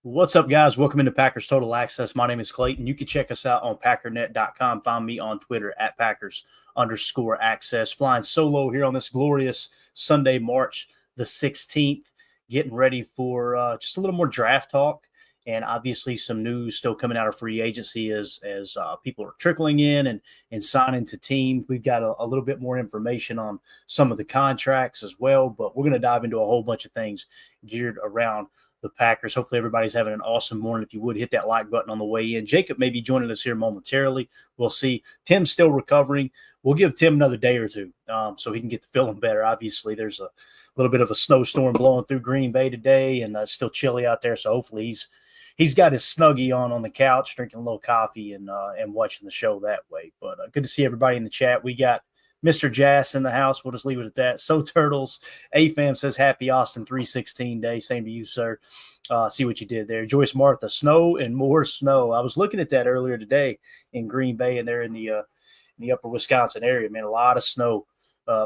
What's up, guys? Welcome into Packers Total Access. My name is Clayton. You can check us out on packernet.com. Find me on Twitter at Packers_access. Flying solo here on this glorious Sunday, March the 16th. Getting ready for just a little more draft talk. And obviously some news still coming out of free agency as people are trickling in and signing to teams. We've got a little bit more information on some of the contracts as well. But we're going to dive into a whole bunch of things geared around the Packers. Hopefully everybody's having an awesome morning. If you would, hit that like button on the way in. Jacob may be joining us here momentarily. We'll see. Tim's still recovering. We'll give Tim another day or two so he can get the feeling better. Obviously, there's a little bit of a snowstorm blowing through Green Bay today, and it's still chilly out there. So hopefully he's got his Snuggie on the couch, drinking a little coffee and watching the show that way. But good to see everybody in the chat. We got Mr. Jass in the house. We'll just leave it at that. So Turtles. AFAM says happy Austin 316 day. Same to you, sir. See what you did there. Joyce Martha, snow and more snow. I was looking at that earlier today in Green Bay, and they're in the upper Wisconsin area. Man, a lot of snow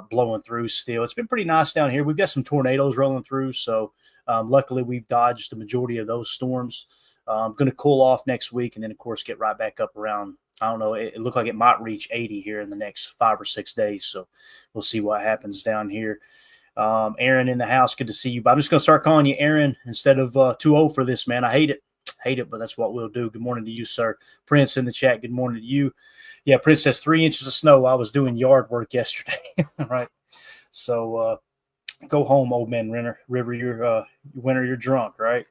blowing through still. It's been pretty nice down here. We've got some tornadoes rolling through, so luckily we've dodged the majority of those storms. I'm going to cool off next week and then, of course, get right back up around, I don't know, it looked like it might reach 80 here in the next 5 or 6 days. So we'll see what happens down here. Aaron in the house, good to see you. But I'm just going to start calling you Aaron instead of 2-0 for this, man. I hate it, but that's what we'll do. Good morning to you, sir. Prince in the chat, good morning to you. Yeah, Prince says 3 inches of snow. I was doing yard work yesterday, right? So go home, old man River. You're winter, you're drunk, right?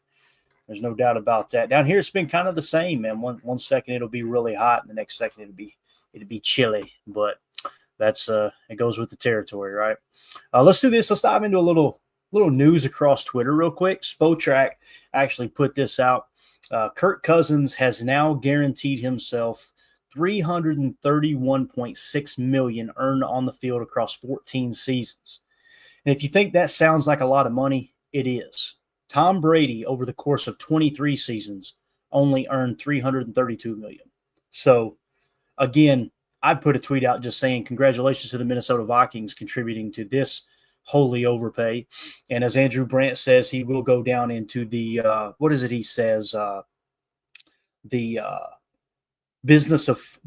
There's no doubt about that. Down here, it's been kind of the same, man. One second it'll be really hot, and the next second it'll be chilly. But that's it goes with the territory, right? Let's do this. Let's dive into a little news across Twitter real quick. Spotrac actually put this out. Kirk Cousins has now guaranteed himself $331.6 million earned on the field across 14 seasons. And if you think that sounds like a lot of money, it is. Tom Brady, over the course of 23 seasons, only earned $332 million. So, again, I put a tweet out just saying congratulations to the Minnesota Vikings contributing to this holy overpay. And as Andrew Brandt says, he will go down into the what is it he says? The Business of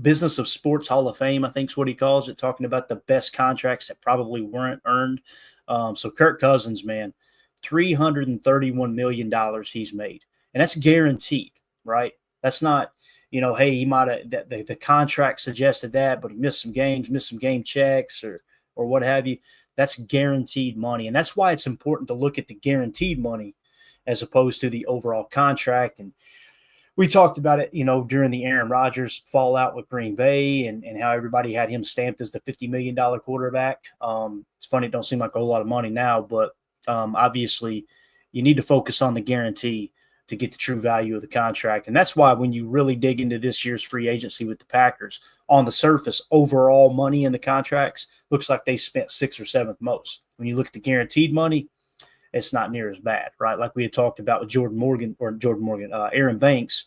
Sports Hall of Fame, I think is what he calls it, talking about the best contracts that probably weren't earned. So Kirk Cousins, man, $331 million he's made. And that's guaranteed, right? That's not, hey, he might have the contract suggested that, but he missed some game checks or what have you. That's guaranteed money. And that's why it's important to look at the guaranteed money as opposed to the overall contract. And we talked about it, during the Aaron Rodgers fallout with Green Bay and how everybody had him stamped as the $50 million quarterback. It's funny, it don't seem like a whole lot of money now, but obviously you need to focus on the guarantee to get the true value of the contract. And that's why when you really dig into this year's free agency with the Packers, on the surface, overall money in the contracts looks like they spent 6th or 7th most. When you look at the guaranteed money, it's not near as bad, right? Like we had talked about with Aaron Banks,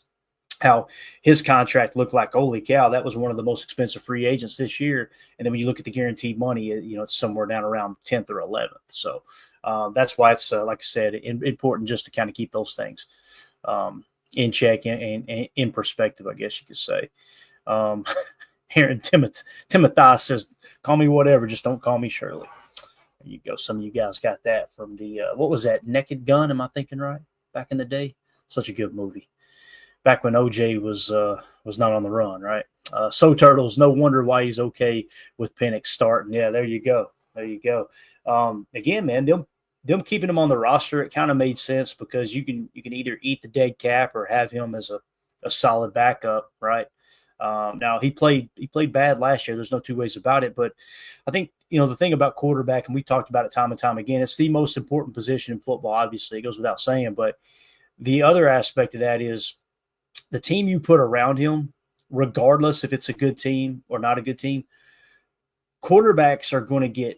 how his contract looked like, holy cow, that was one of the most expensive free agents this year. And then when you look at the guaranteed money, it's somewhere down around 10th or 11th. So that's why it's, like I said, important just to kind of keep those things in check and in perspective, I guess you could say. Aaron Timothy says, call me whatever, just don't call me Shirley. There you go. Some of you guys got that from the, what was that, Naked Gun? Am I thinking right? Back in the day? Such a good movie. Back when OJ was not on the run, right? So Turtles, no wonder why he's okay with Penix starting. Yeah, there you go. Again, man, them keeping him on the roster, it kind of made sense because you can either eat the dead cap or have him as a solid backup, right? Now he played bad last year. There's no two ways about it. But I think the thing about quarterback, and we talked about it time and time again, it's the most important position in football. Obviously, it goes without saying. But the other aspect of that is the team you put around him, regardless if it's a good team or not a good team, quarterbacks are going to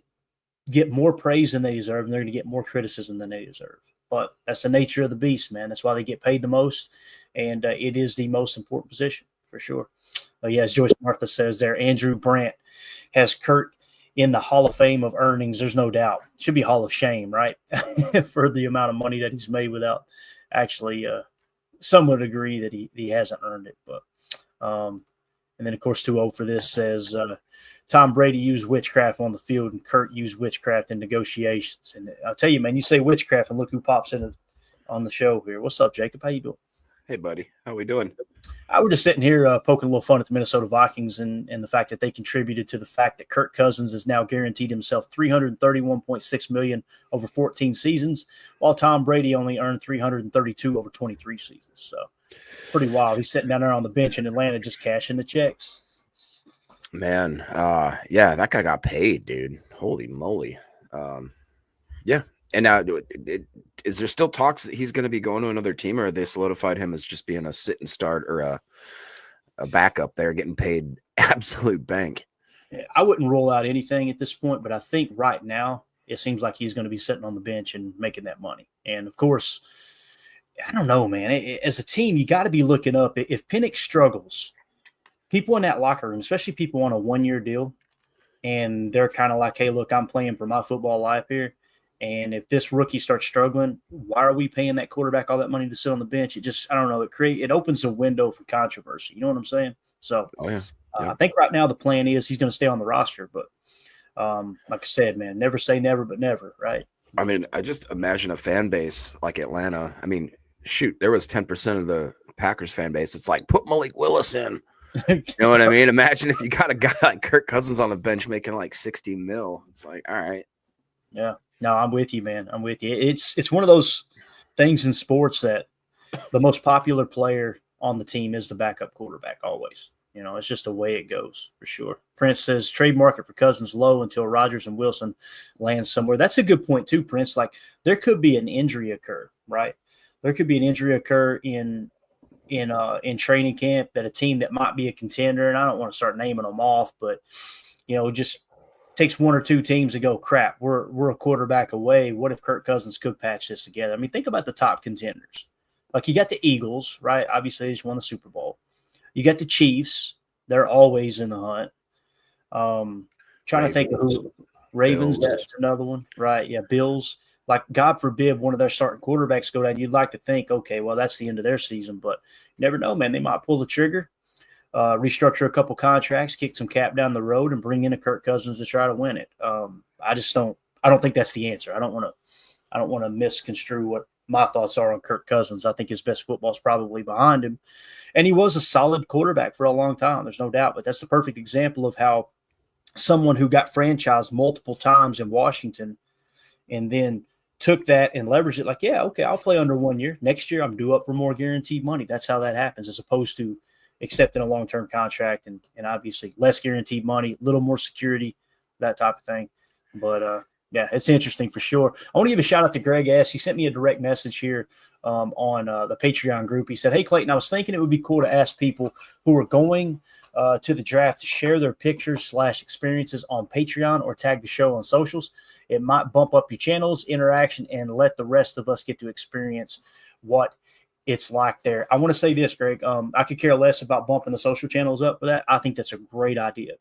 get more praise than they deserve, and they're going to get more criticism than they deserve. But that's the nature of the beast, man. That's why they get paid the most, and it is the most important position for sure. Yeah, as Joyce Martha says there, Andrew Brandt has Kirk in the Hall of Fame of earnings. There's no doubt. It should be Hall of Shame, right, for the amount of money that he's made without actually some would agree that he hasn't earned it. But and then, of course, 2-0 for this says Tom Brady used witchcraft on the field and Kirk used witchcraft in negotiations. And I'll tell you, man, you say witchcraft and look who pops in on the show here. What's up, Jacob? How you doing? Hey, buddy. How we doing? I was just sitting here poking a little fun at the Minnesota Vikings and the fact that they contributed to the fact that Kirk Cousins has now guaranteed himself $331.6 million over 14 seasons, while Tom Brady only earned $332 over 23 seasons. So pretty wild. He's sitting down there on the bench in Atlanta just cashing the checks. Man, yeah, that guy got paid, dude. Holy moly. Yeah. And now, is there still talks that he's going to be going to another team, or have they solidified him as just being a sit and start or a backup there, getting paid absolute bank? I wouldn't rule out anything at this point, but I think right now it seems like he's going to be sitting on the bench and making that money. And, of course, I don't know, man. As a team, you got to be looking up. If Penix struggles, people in that locker room, especially people on a one-year deal, and they're kind of like, hey, look, I'm playing for my football life here. And if this rookie starts struggling, why are we paying that quarterback all that money to sit on the bench? It just, I don't know, it opens a window for controversy. You know what I'm saying? So I think right now the plan is he's going to stay on the roster. But like I said, man, never say never, but never, right? I mean, I just imagine a fan base like Atlanta. I mean, shoot, there was 10% of the Packers fan base. It's like, put Malik Willis in. You know what I mean? Imagine if you got a guy like Kirk Cousins on the bench making like 60 mil. It's like, all right. Yeah. No, I'm with you, man. I'm with you. It's one of those things in sports that the most popular player on the team is the backup quarterback always. You know, it's just the way it goes for sure. Prince says trade market for Cousins low until Rodgers and Wilson land somewhere. That's a good point too, Prince. Like there could be an injury occur, right? There could be an injury occur in training camp that a team that might be a contender, and I don't want to start naming them off, but you know, just takes one or two teams to go, crap, we're a quarterback away. What if Kirk Cousins could patch this together? I mean, think about the top contenders. Like you got the Eagles, right? Obviously, they just won the Super Bowl. You got the Chiefs. They're always in the hunt. Trying to think of who. Ravens, Bills. That's another one. Right, yeah, Bills. Like, God forbid one of their starting quarterbacks go down. You'd like to think, okay, well, that's the end of their season. But you never know, man. They might pull the trigger. Restructure a couple contracts, kick some cap down the road, and bring in a Kirk Cousins to try to win it. I don't think that's the answer. I don't want to misconstrue what my thoughts are on Kirk Cousins. I think his best football is probably behind him, and he was a solid quarterback for a long time. There's no doubt, but that's the perfect example of how someone who got franchised multiple times in Washington and then took that and leveraged it. Like, yeah, okay, I'll play under 1 year. Next year, I'm due up for more guaranteed money. That's how that happens, as opposed to accepting a long-term contract and obviously less guaranteed money, a little more security, that type of thing. But, yeah, it's interesting for sure. I want to give a shout-out to Greg S. He sent me a direct message here on the Patreon group. He said, hey, Clayton, I was thinking it would be cool to ask people who are going to the draft to share their pictures/experiences on Patreon or tag the show on socials. It might bump up your channel's interaction and let the rest of us get to experience what it's like there. I want to say this, Greg. I could care less about bumping the social channels up for that. I think that's a great idea.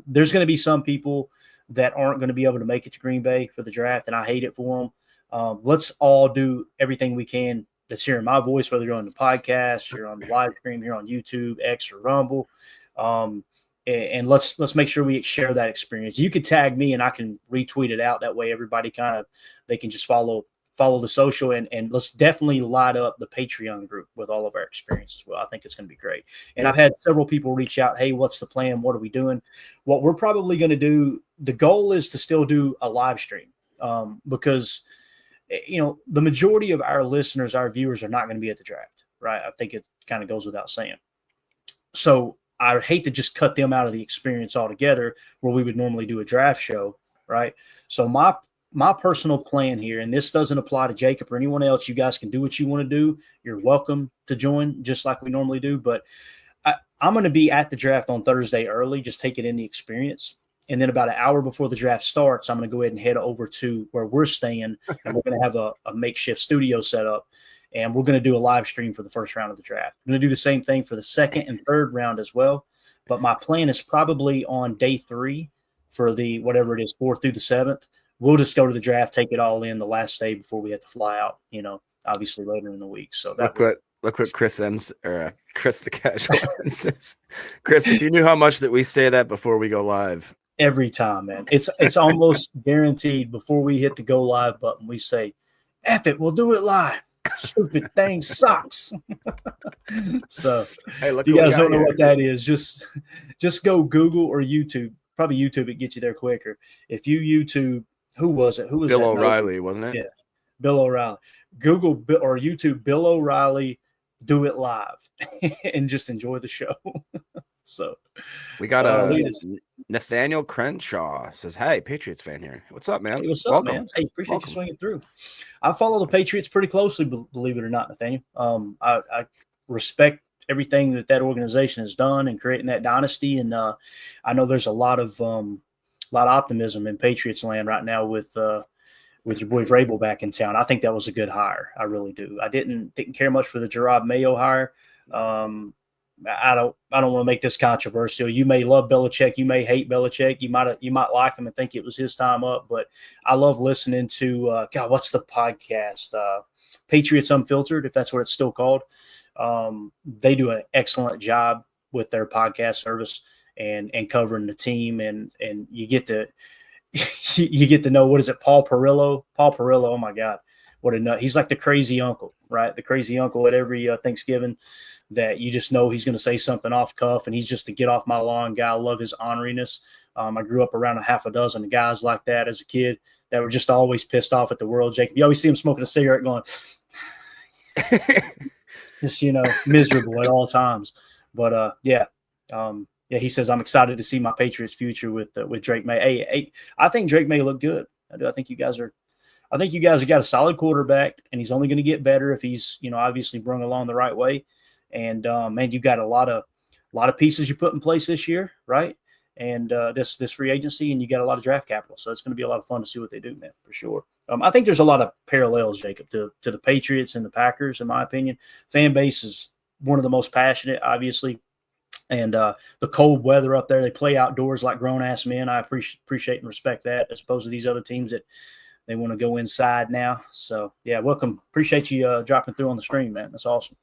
There's going to be some people that aren't going to be able to make it to Green Bay for the draft, and I hate it for them. Let's all do everything we can that's hearing my voice, whether you're on the podcast, you're on the live stream here on YouTube, X, or Rumble. And let's make sure we share that experience. You could tag me and I can retweet it out. That way everybody they can just follow the social, and let's definitely light up the Patreon group with all of our experience as well. I think it's going to be great. And I've had several people reach out, hey, what's the plan? What are we doing? What we're probably going to do, the goal is to still do a live stream because, you know, the majority of our listeners, our viewers are not going to be at the draft, right? I think it kind of goes without saying. So I would hate to just cut them out of the experience altogether where we would normally do a draft show, right? So my personal plan here, and this doesn't apply to Jacob or anyone else, you guys can do what you want to do. You're welcome to join just like we normally do. But I'm going to be at the draft on Thursday early, just taking in the experience. And then about an hour before the draft starts, I'm going to go ahead and head over to where we're staying, and we're going to have a makeshift studio set up. And we're going to do a live stream for the first round of the draft. I'm going to do the same thing for the second and third round as well. But my plan is probably on day 3 for the whatever it is, 4th through the 7th. We'll just go to the draft, take it all in the last day before we have to fly out, you know, obviously later in the week. So Look what Chris the casual says. Chris, if you knew how much that we say that before we go live. Every time, man. It's almost guaranteed before we hit the go live button, we say, F it, we'll do it live. Stupid thing sucks. So hey, look, if you guys don't know what that is, just go Google or YouTube. Probably YouTube, it gets you there quicker. If you YouTube, who was it? Who was Bill that? O'Reilly, wasn't it? Yeah, Bill O'Reilly. Google or YouTube Bill O'Reilly, do it live, and just enjoy the show. So we got Nathaniel Crenshaw says, "Hey, Patriots fan here. What's up, man? Hey, what's up, Welcome. man? Hey, appreciate you swinging through. I follow the Patriots pretty closely, believe it or not, Nathaniel. I respect everything that organization has done in creating that dynasty, and I know there's a lot of optimism in Patriots land right now with your boy Vrabel back in town. I think that was a good hire. I really do. I didn't care much for the Gerard Mayo hire. I don't want to make this controversial. You may love Belichick, you may hate Belichick, you might like him and think it was his time up, but I love listening to God, what's the podcast? Patriots Unfiltered, if that's what it's still called. They do an excellent job with their podcast service and covering the team, and you get to you get to know, what is it, Paul Perillo? Oh my God, what a nut. He's like the crazy uncle, right? The crazy uncle at every Thanksgiving that you just know he's going to say something off cuff, and he's just a get off my lawn guy. I love his orneriness. I grew up around a half a dozen guys like that as a kid that were just always pissed off at the world. Jacob, you always see him smoking a cigarette going, just, miserable at all times. But yeah, he says, I'm excited to see my Patriots future with Drake May. Hey, I think Drake May look good. I do. I think you guys have got a solid quarterback, and he's only going to get better if he's, obviously brung along the right way. And man, you got a lot of pieces you put in place this year, right? And this free agency, and you got a lot of draft capital, so it's going to be a lot of fun to see what they do, man, for sure. I think there's a lot of parallels, Jacob, to the Patriots and the Packers, in my opinion. Fan base is one of the most passionate, obviously, and the cold weather up there, they play outdoors like grown ass men. I appreciate and respect that, as opposed to these other teams that they want to go inside now. So yeah, welcome. Appreciate you dropping through on the stream, man. That's awesome.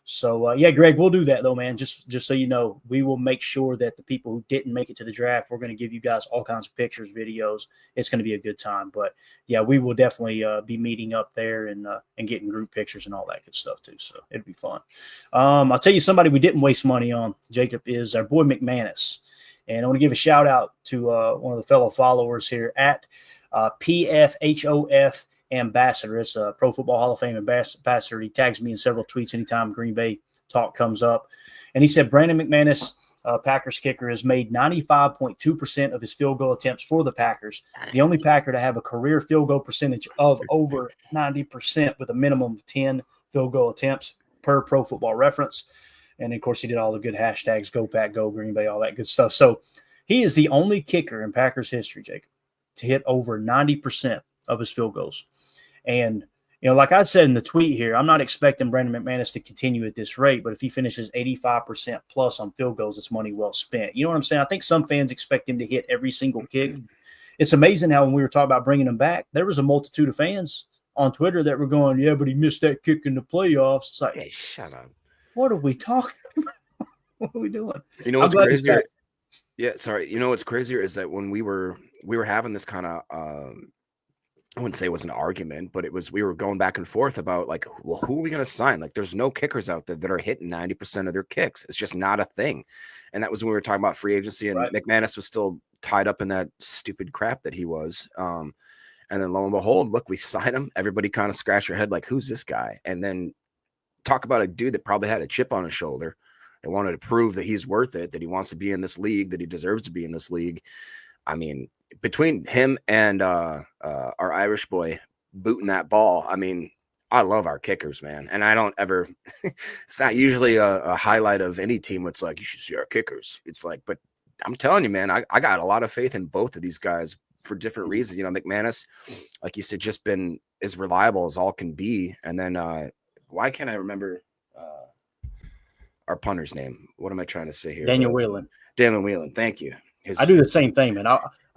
So, yeah, Greg, we'll do that, though, man. Just so you know, we will make sure that the people who didn't make it to the draft, we're going to give you guys all kinds of pictures, videos. It's going to be a good time. But, yeah, we will definitely be meeting up there and getting group pictures and all that good stuff, too. So it'll be fun. I'll tell you, somebody we didn't waste money on, Jacob, is our boy McManus. And I want to give a shout-out to one of the fellow followers here at PFHOF Ambassador. It's a Pro Football Hall of Fame ambassador. He tags me in several tweets anytime Green Bay talk comes up. And he said Brandon McManus, Packers kicker, has made 95.2% of his field goal attempts for the Packers. The only Packer to have a career field goal percentage of over 90% with a minimum of 10 field goal attempts per Pro Football Reference. And, of course, he did all the good hashtags, Go Pack, Go Green Bay, all that good stuff. So he is the only kicker in Packers history, Jacob, to hit over 90% of his field goals. And, like I said in the tweet here, I'm not expecting Brandon McManus to continue at this rate, but if he finishes 85% plus on field goals, it's money well spent. You know what I'm saying? I think some fans expect him to hit every single kick. It's amazing how when we were talking about bringing him back, there was a multitude of fans on Twitter that were going, yeah, but he missed that kick in the playoffs. It's like, hey, shut up. What are we talking about? What are we doing? You know what's crazier? Yeah, sorry. You know what's crazier is that when we were having this kind of I wouldn't say it was an argument, but we were going back and forth about, like, well, who are we going to sign? Like, there's no kickers out there that are hitting 90% of their kicks. It's just not a thing. And that was when we were talking about free agency, and right. McManus was still tied up in that stupid crap that he was. And then lo and behold, look, we signed him. Everybody kind of scratched their head like, who's this guy? And then talk about a dude that probably had a chip on his shoulder. They wanted to prove that he's worth it, that he wants to be in this league, that he deserves to be in this league. I mean, between him and our Irish boy booting that ball, I mean, I love our kickers, man. And I don't ever – it's not usually a highlight of any team where it's like, you should see our kickers. It's like – but I'm telling you, man, I got a lot of faith in both of these guys for different reasons. McManus, like you said, just been as reliable as all can be. And then why can't I remember our punter's name? What am I trying to say here? Daniel Whelan. Daniel Whelan, thank you. I do the same thing, man.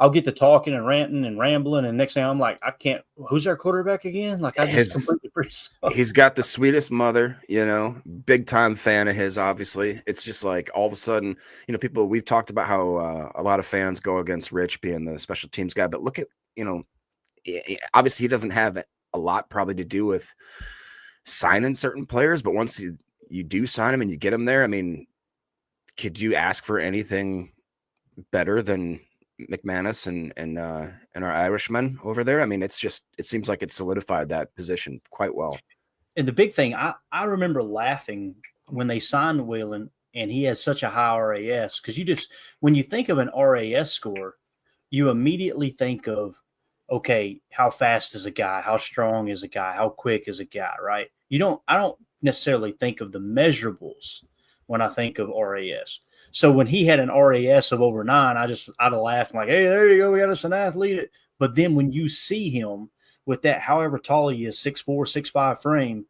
I'll get to talking and ranting and rambling, and next thing I'm like, I can't. Who's our quarterback again? Like I just completely freeze. He's got the sweetest mother, big time fan of his. Obviously, it's just like all of a sudden, we've talked about how a lot of fans go against Rich being the special teams guy, but look at obviously he doesn't have a lot probably to do with signing certain players, but once you do sign him and you get him there, I mean, could you ask for anything better than McManus and our Irishmen over there? I mean, it seems like it solidified that position quite well. And the big thing, I remember laughing when they signed Whelan and he has such a high RAS, because when you think of an RAS score, you immediately think of, okay, how fast is a guy? How strong is a guy? How quick is a guy, right? I don't necessarily think of the measurables when I think of RAS. So when he had an RAS of over 9, I'd have laughed like, hey, there you go. We got us an athlete. But then when you see him with that, however tall he is, 6'4", 6'5" frame,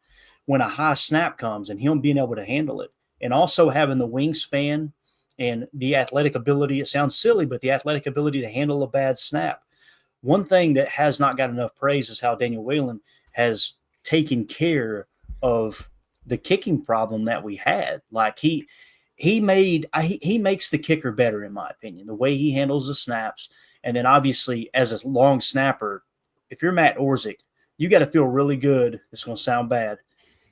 when a high snap comes and him being able to handle it, and also having the wingspan and the athletic ability, it sounds silly, but the athletic ability to handle a bad snap. One thing that has not got enough praise is how Daniel Whelan has taken care of the kicking problem that we had. Like he makes the kicker better, in my opinion, the way he handles the snaps. And then obviously as a long snapper, if you're Matt Orzik, you got to feel really good. It's going to sound bad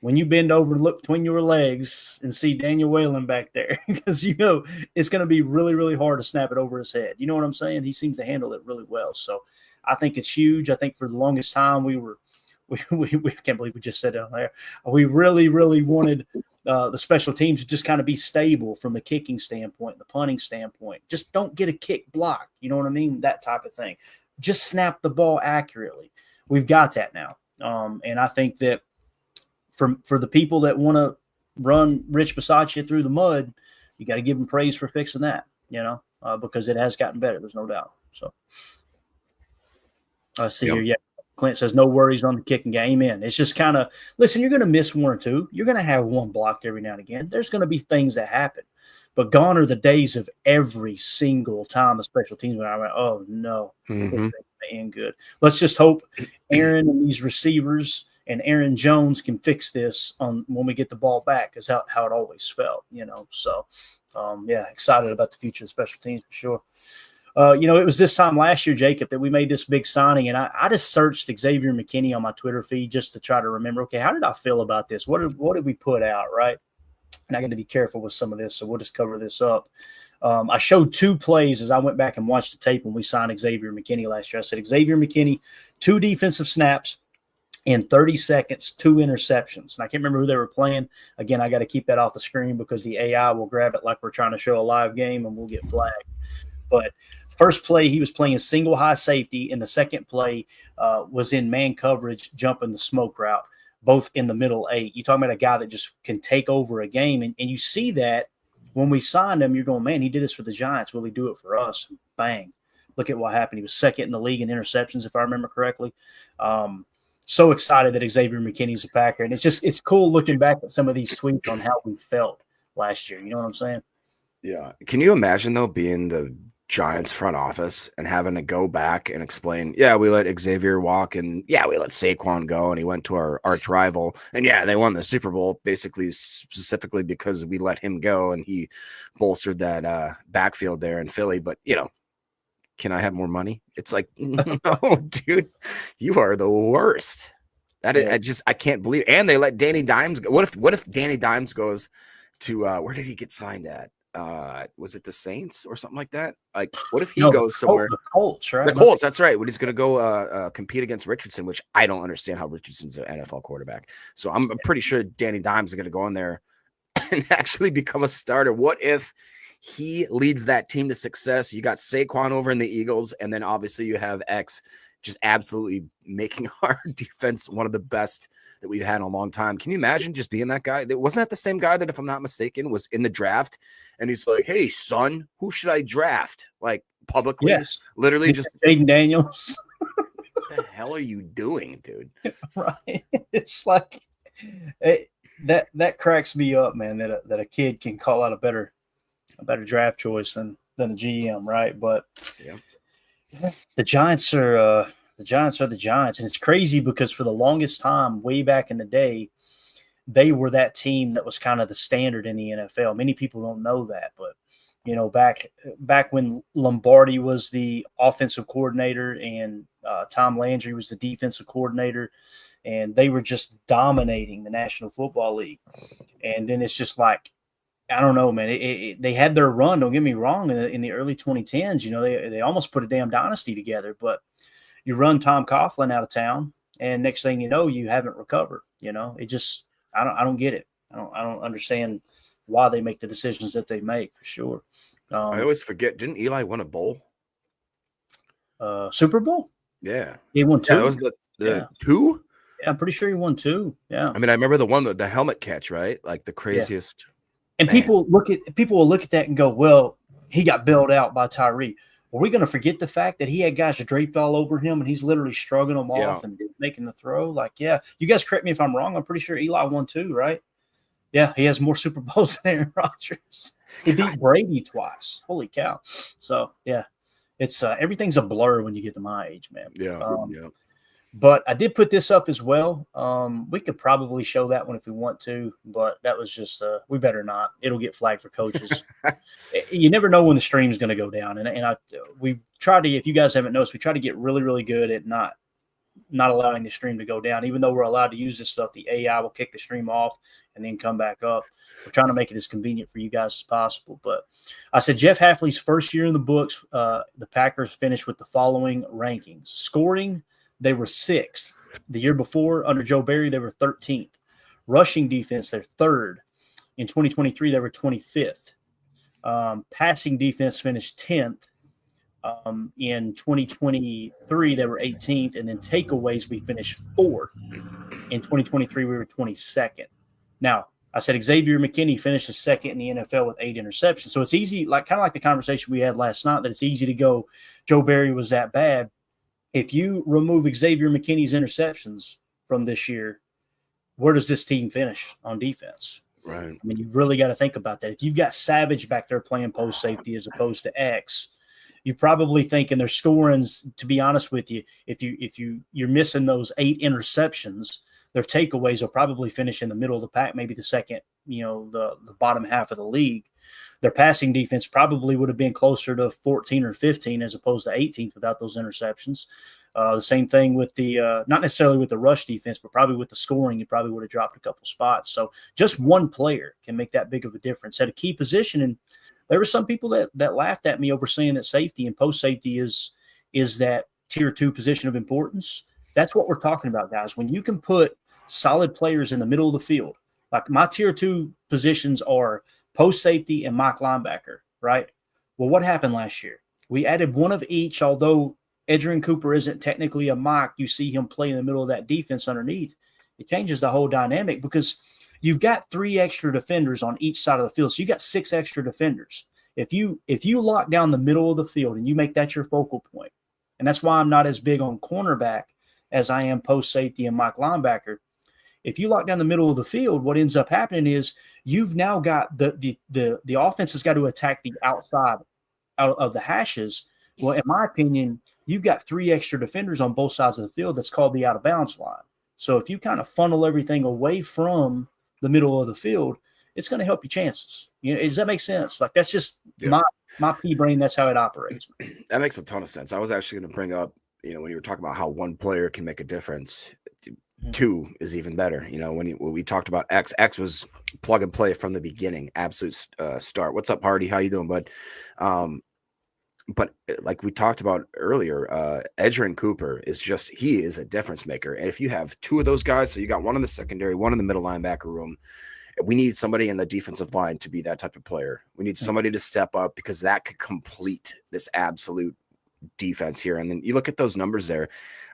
when you bend over and look between your legs and see Daniel Whelan back there, because it's going to be really, really hard to snap it over his head. You know what I'm saying? He seems to handle it really well. So I think it's huge. I think for the longest time we can't believe we just said it on there. We really, really wanted the special teams to just kind of be stable from the kicking standpoint, the punting standpoint. Just don't get a kick block. You know what I mean? That type of thing. Just snap the ball accurately. We've got that now. And I think that for the people that want to run Rich Bisaccia through the mud, you got to give him praise for fixing that, because it has gotten better. There's no doubt. So I see here. Yeah. Clint says, no worries on the kicking game. Amen. It's just kind of, listen, you're going to miss one or two. You're going to have one blocked every now and again. There's going to be things that happen. But gone are the days of every single time the special teams went out, oh, no, it's going to end good. Let's just hope Aaron and these receivers and Aaron Jones can fix this when we get the ball back, is how it always felt, So, excited about the future of special teams for sure. It was this time last year, Jacob, that we made this big signing, and I just searched Xavier McKinney on my Twitter feed just to try to remember, okay, how did I feel about this? What did we put out, right? And I got to be careful with some of this, so we'll just cover this up. I showed 2 plays as I went back and watched the tape when we signed Xavier McKinney last year. I said, Xavier McKinney, 2 defensive snaps in 30 seconds, 2 interceptions. And I can't remember who they were playing. Again, I got to keep that off the screen because the AI will grab it like we're trying to show a live game and we'll get flagged. But first play, he was playing single high safety, and the second play was in man coverage, jumping the smoke route, both in the middle 8. You're talking about a guy that just can take over a game, and you see that when we signed him, you're going, man, he did this for the Giants. Will he do it for us? Bang. Look at what happened. He was second in the league in interceptions, if I remember correctly. So excited that Xavier McKinney's a Packer, and it's cool looking back at some of these tweets on how we felt last year. You know what I'm saying? Yeah. Can you imagine, though, being the Giants front office and having to go back and explain, yeah, we let Xavier walk, and yeah, we let Saquon go, and he went to our arch rival, and yeah, they won the Super Bowl basically specifically because we let him go and he bolstered that backfield there in Philly. But can I have more money? It's like, no, dude, you are the worst. I can't believe. And they let Danny Dimes go. What if Danny Dimes goes to where did he get signed at? Was it the Saints or something like that? Like, what if he goes somewhere? The Colts, right? The Colts, that's right. When he's going to go compete against Richardson, which I don't understand how Richardson's an NFL quarterback. So I'm pretty sure Danny Dimes is going to go in there and actually become a starter. What if he leads that team to success? You got Saquon over in the Eagles, and then obviously you have X just absolutely making our defense one of the best that we've had in a long time. Can you imagine just being that guy? Wasn't that the same guy that, if I'm not mistaken, was in the draft? And he's like, hey, son, who should I draft? Like, publicly? Yes. Literally just – Jaden Daniels. What the hell are you doing, dude? Right. It's like that cracks me up, man, that a kid can call out a better draft choice than than a GM, right? But Yeah. the Giants are the Giants, and it's crazy because for the longest time, way back in the day, they were that team that was kind of the standard in the NFL. Many people don't know that, but back when Lombardi was the offensive coordinator and Tom Landry was the defensive coordinator, and they were just dominating the National Football League. And then it's just like, I don't know, man. They had their run. Don't get me wrong. In the early 2010s, they almost put a damn dynasty together. But you run Tom Coughlin out of town, and next thing you know, you haven't recovered. It just I don't get it. I don't understand why they make the decisions that they make, for sure. I always forget. Didn't Eli win a bowl? Super Bowl? Yeah. He won 2. Yeah, that was the 2? Yeah, I'm pretty sure he won 2. Yeah. I mean, I remember the one, the helmet catch, right? Like the craziest. Yeah. And man. people will look at that and go, well, he got bailed out by Tyree. Are we going to forget the fact that he had guys draped all over him and he's literally shrugging them off and making the throw? Like, yeah, you guys correct me if I'm wrong. I'm pretty sure Eli won 2, right? Yeah, he has more Super Bowls than Aaron Rodgers. He beat Brady twice. Holy cow. So, yeah, it's everything's a blur when you get to my age, man. Yeah, yeah. But I did put this up as well. We could probably show that one if we want to, but that was just we better not. It'll get flagged for coaches. You never know when the stream's going to go down, and we've tried to. If you guys haven't noticed, we try to get really, really good at not allowing the stream to go down. Even though we're allowed to use this stuff, the AI will kick the stream off and then come back up. We're trying to make it as convenient for you guys as possible. But I said Jeff Hafley's first year in the books, the Packers finished with the following rankings: scoring, they were 6th. The year before, under Joe Barry, they were 13th. Rushing defense, they're 3rd. In 2023, they were 25th. Passing defense finished 10th. In 2023, they were 18th. And then takeaways, we finished 4th. In 2023, we were 22nd. Now, I said Xavier McKinney finished 2nd in the NFL with 8 interceptions. So it's easy, kind of like the conversation we had last night, that it's easy to go, Joe Barry was that bad. If you remove Xavier McKinney's interceptions from this year, where does this team finish on defense? Right. I mean, you really got to think about that. If you've got Savage back there playing post safety as opposed to X, you probably thinking they're scoring. To be honest with you, if you're missing those 8 interceptions, their takeaways will probably finish in the middle of the pack, maybe the second, the bottom half of the league. Their passing defense probably would have been closer to 14 or 15 as opposed to 18th without those interceptions. The same thing with the not necessarily with the rush defense, but probably with the scoring, you probably would have dropped a couple spots. So just one player can make that big of a difference at a key position. And there were some people that laughed at me over saying that safety and post safety is that tier 2 position of importance. That's what we're talking about, guys. When you can put solid players in the middle of the field, like my tier 2 positions are post safety and mock linebacker, right? Well, what happened last year? We added one of each, although Edgerrin Cooper isn't technically a mock. You see him play in the middle of that defense underneath. It changes the whole dynamic because you've got 3 extra defenders on each side of the field. So you got 6 extra defenders. If you lock down the middle of the field and you make that your focal point, and that's why I'm not as big on cornerback as I am post safety and mock linebacker. If you lock down the middle of the field, what ends up happening is you've now got the offense has got to attack the outside out of the hashes. Well, in my opinion, you've got 3 extra defenders on both sides of the field. That's called the out of bounds line. So if you kind of funnel everything away from the middle of the field, it's going to help your chances. Does that make sense? Like that's just my pea brain. That's how it operates. That makes a ton of sense. I was actually going to bring up, when you were talking about how one player can make a difference. 2 is even better. When we talked about X was plug and play from the beginning, absolute start. What's up, Hardy? How you doing, bud? But like we talked about earlier, Edgerrin Cooper he is a difference maker. And if you have 2 of those guys, so you got one in the secondary, one in the middle linebacker room, we need somebody in the defensive line to be that type of player. We need somebody to step up because that could complete this absolute defense here. And then you look at those numbers there.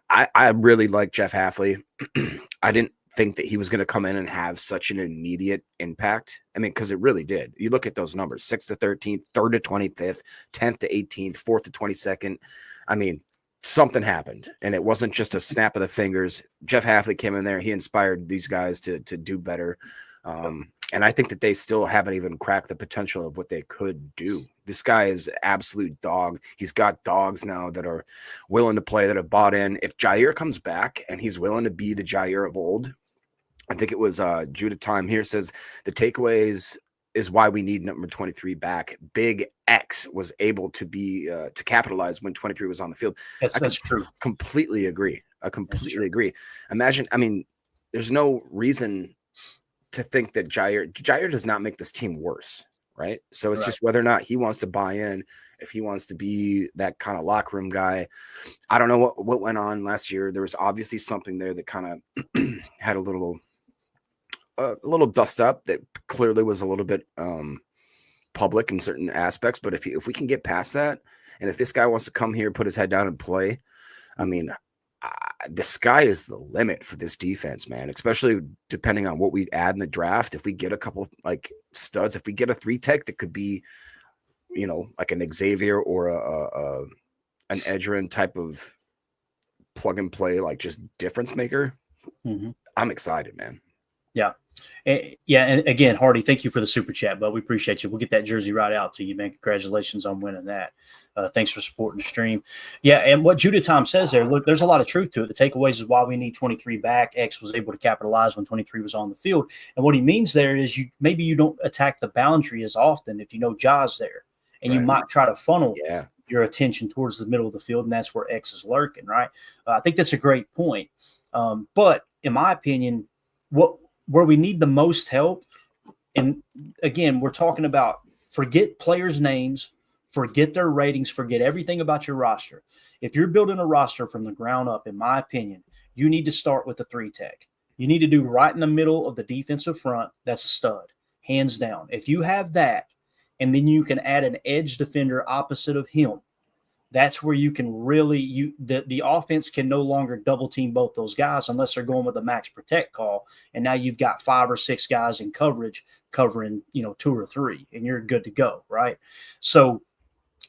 I really like Jeff Hafley. I didn't think that he was going to come in and have such an immediate impact. I mean, because it really did. You look at those numbers, 6th to 13th, 3rd to 25th, 10th to 18th, 4th to 22nd. I mean, something happened, and it wasn't just a snap of the fingers. Jeff Hafley came in there. He inspired these guys to do better. And I think that they still haven't even cracked the potential of what they could do. This guy is an absolute dog. He's got dogs now that are willing to play, that have bought in. If Jair comes back and he's willing to be the Jair of old, I think it was Judah Time here says the takeaways is why we need number 23 back. Big X was able to be to capitalize when 23 was on the field. That's true. Completely agree. I completely agree. Imagine, I mean, there's no reason to think that Jair does not make this team worse, right? So it's just whether or not he wants to buy in, if he wants to be that kind of locker room guy. I don't know what went on last year. There was obviously something there that kind of had a little dust up that clearly was a little bit public in certain aspects. But if we can get past that, and if this guy wants to come here, put his head down and play, I mean, the sky is the limit for this defense, man, especially depending on what we add in the draft. If we get a couple like studs, if we get a 3-tech that could be, you know, like an Xavier or an Edgerrin type of plug and play, like just difference maker, I'm excited, man. Yeah. And again, Hardy, thank you for the super chat, bud. We appreciate you. We'll get that jersey right out to you, man. Congratulations on winning that. Thanks for supporting the stream. Yeah, and what Judah Tom says there, look, there's a lot of truth to it. The takeaways is why we need 23 back. X was able to capitalize when 23 was on the field. And what he means there is maybe you don't attack the boundary as often if you know Ja's there. And you might try to funnel your attention towards the middle of the field, and that's where X is lurking, right? I think that's a great point. But in my opinion, where we need the most help, and again, we're talking about forget players' names, forget their ratings, forget everything about your roster. If you're building a roster from the ground up, in my opinion, you need to start with a 3-tech. You need to do right in the middle of the defensive front. That's a stud, hands down. If you have that, and then you can add an edge defender opposite of him, that's where you can really the offense can no longer double team both those guys unless they're going with a max protect call. And now you've got 5 or 6 guys in coverage covering, 2 or 3, and you're good to go, right? So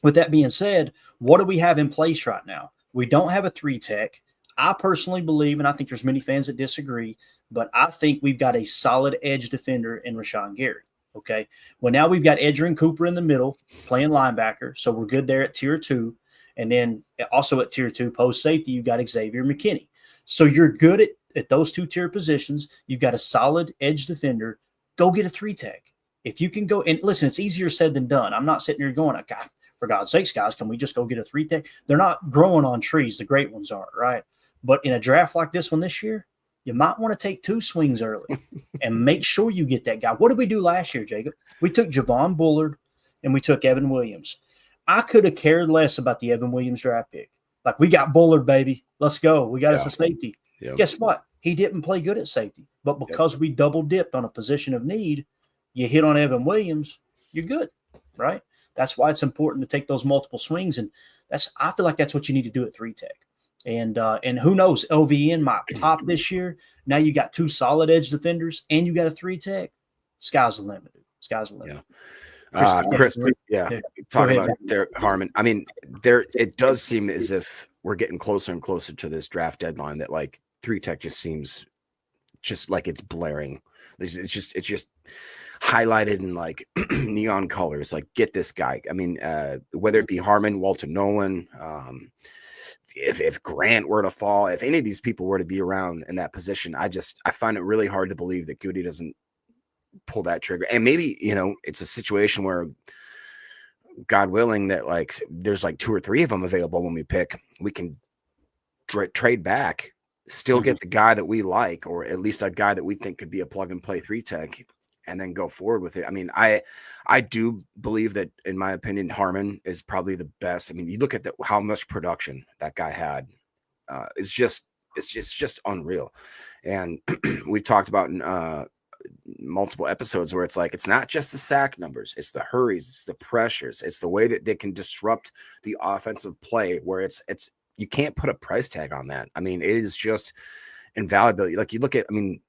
with that being said, what do we have in place right now? We don't have a 3-tech. I personally believe, and I think there's many fans that disagree, but I think we've got a solid edge defender in Rashawn Gary. Okay. Well, now we've got Edgerrin Cooper in the middle playing linebacker. So we're good there at tier 2. And then also at tier 2 post safety, you've got Xavier McKinney. So you're good at those 2 tier positions. You've got a solid edge defender. Go get a 3-tech. If you can go, and listen, it's easier said than done. I'm not sitting here going, God, for God's sakes, guys, can we just go get a 3-tech? They're not growing on trees. The great ones are, right? But in a draft like this one this year, you might want to take 2 swings early and make sure you get that guy. What did we do last year, Jacob? We took Javon Bullard and we took Evan Williams. I could have cared less about the Evan Williams draft pick. Like, we got Bullard, baby. Let's go. We got us a safety. Yep. Guess what? He didn't play good at safety. But because we double dipped on a position of need, you hit on Evan Williams, you're good, right? That's why it's important to take those multiple swings. And I feel like that's what you need to do at 3-tech. And who knows, LVN might pop this year. Now you got 2 solid edge defenders and you got a 3-tech. Sky's the limit. Sky's the limit. Yeah. Chris, talking about Derek Harmon. I mean, it does seem as if we're getting closer and closer to this draft deadline that like 3-tech just seems just like it's blaring. It's just highlighted in like neon colors. Like, get this guy. I mean, whether it be Harmon, Walter Nolan, if Grant were to fall, if any of these people were to be around in that position, I find it really hard to believe that Goody doesn't pull that trigger. And maybe, it's a situation where, God willing, that like there's like 2 or 3 of them available when we pick, we can trade back, still get the guy that we like, or at least a guy that we think could be a plug and play 3-tech, and then go forward with it. I mean, I do believe that, in my opinion, Harmon is probably the best. I mean, you look at how much production that guy had. It's just unreal. And we've talked about in multiple episodes where it's like, it's not just the sack numbers, it's the hurries, it's the pressures, it's the way that they can disrupt the offensive play, where it's you can't put a price tag on that. I mean, it is just invaluable. Like, you look at, I mean,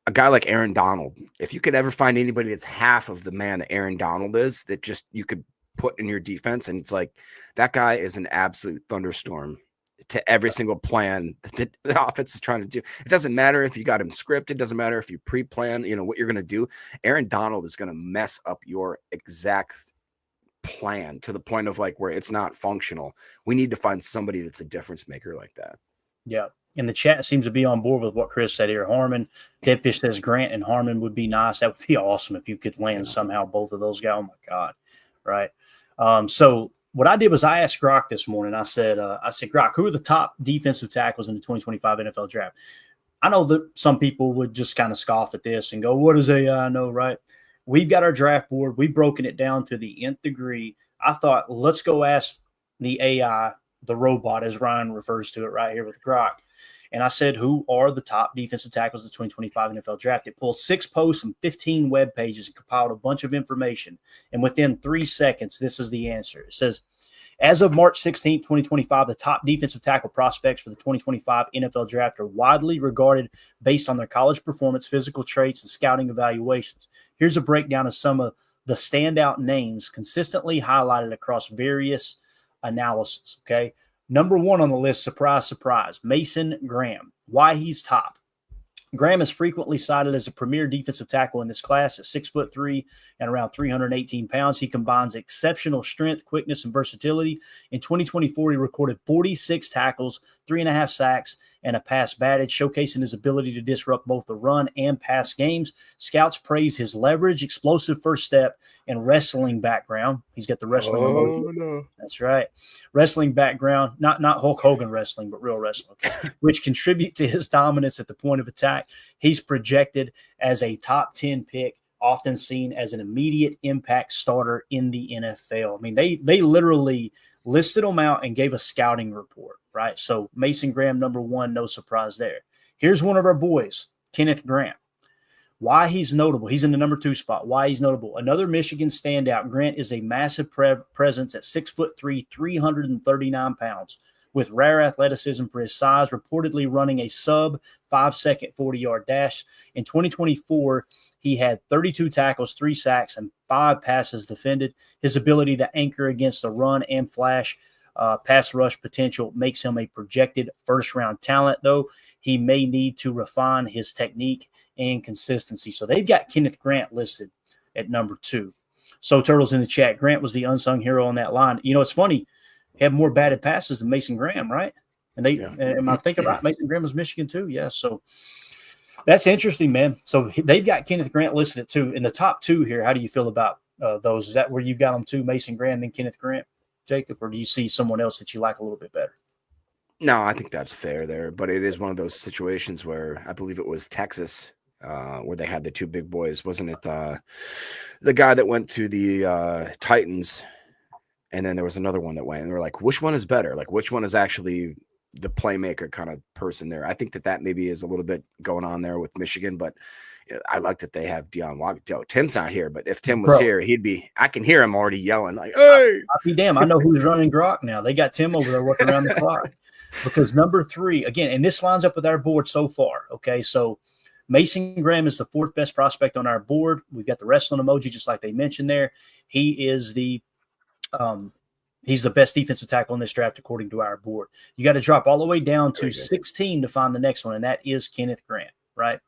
a guy like Aaron Donald, if you could ever find anybody that's half of the man that Aaron Donald is, that just you could put in your defense, and it's like, that guy is an absolute thunderstorm to every single plan that the offense is trying to do. It doesn't matter if you got him scripted. It doesn't matter if you pre-plan, what you're going to do. Aaron Donald is going to mess up your exact plan to the point of like where it's not functional. We need to find somebody that's a difference maker like that. Yeah. And the chat seems to be on board with what Chris said here. Harmon, Deadfish says Grant and Harmon would be nice. That would be awesome if you could land somehow both of those guys. Oh my God. Right. So what I did was I asked Grok this morning. I said, Grok, who are the top defensive tackles in the 2025 NFL draft? I know that some people would just kind of scoff at this and go, what does AI know, right? We've got our draft board. We've broken it down to the nth degree. I thought, let's go ask the AI, the robot, as Ryan refers to it right here with Grok. And I said, who are the top defensive tackles of the 2025 NFL draft? It pulled 6 posts and 15 web pages and compiled a bunch of information. And within 3 seconds, this is the answer. It says, as of March 16, 2025, the top defensive tackle prospects for the 2025 NFL draft are widely regarded based on their college performance, physical traits, and scouting evaluations. Here's a breakdown of some of the standout names consistently highlighted across various analysis, okay? Number 1 on the list, surprise, surprise, Mason Graham. Why he's top. Graham is frequently cited as a premier defensive tackle in this class at 6'3" and around 318 pounds. He combines exceptional strength, quickness, and versatility. In 2024, he recorded 46 tackles, 3.5 sacks, and a pass batted, showcasing his ability to disrupt both the run and pass games. Scouts praise his leverage, explosive first step, and wrestling background. He's got the wrestling emoji. No. That's right. Wrestling background, not Hulk Hogan wrestling, but real wrestling, okay, which contribute to his dominance at the point of attack. He's projected as a top 10 pick, often seen as an immediate impact starter in the NFL. I mean, they literally listed him out and gave a scouting report, right? So Mason Graham, number 1, no surprise there. Here's one of our boys, Kenneth Grant. Why he's notable. He's in the number 2 spot. Why he's notable. Another Michigan standout. Grant is a massive presence at 6'3", 339 pounds, with rare athleticism for his size, reportedly running a sub 5-second 40-yard dash. In 2024, he had 32 tackles, 3 sacks, and 5 passes defended. His ability to anchor against the run and flash pass rush potential makes him a projected first-round talent, though he may need to refine his technique and consistency. So they've got Kenneth Grant listed at number 2. So Turtles in the chat, Grant was the unsung hero on that line. It's funny. He had more batted passes than Mason Graham, right? And am I thinking about Mason Graham was Michigan too? Yeah. So that's interesting, man. So they've got Kenneth Grant listed at 2. In the top 2 here, how do you feel about those? Is that where you've got them too, Mason Graham and Kenneth Grant, Jacob? Or do you see someone else that you like a little bit better? No, I think that's fair there. But it is one of those situations where I believe it was Texas where they had the 2 big boys. Wasn't it the guy that went to the Titans? And then there was another one that went, and they're like, which one is better? Like, which one is actually the playmaker kind of person there? I think that maybe is a little bit going on there with Michigan, but I like that they have Deion Walker. Tim's not here, but if Tim was here, I can hear him already yelling like, hey. I'll be damn. I know who's running Grok now. They got Tim over there working around the clock. Because number 3, again, and this lines up with our board so far, okay? So Mason Graham is the 4th best prospect on our board. We've got the wrestling emoji, just like they mentioned there. He is he's the best defensive tackle in this draft, according to our board. You got to drop all the way down to 16 to find the next one, and that is Kenneth Grant, right?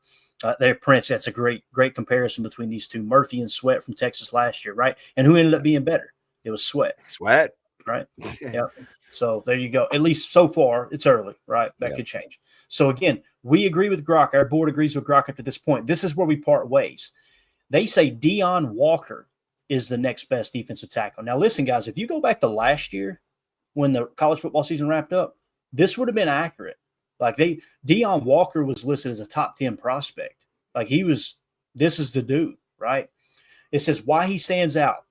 There, Prince, that's a great comparison between these 2, Murphy and Sweat from Texas last year, right? And who ended up being better? It was Sweat. Right? Yeah. So there you go. At least so far, it's early, right? That could change. So again, we agree with Grok. Our board agrees with Grok up to this point. This is where we part ways. They say Deion Walker is the next best defensive tackle. Now, listen, guys, if you go back to last year when the college football season wrapped up, this would have been accurate. Like Deion Walker was listed as a top 10 prospect. Like this is the dude, right? It says why he stands out.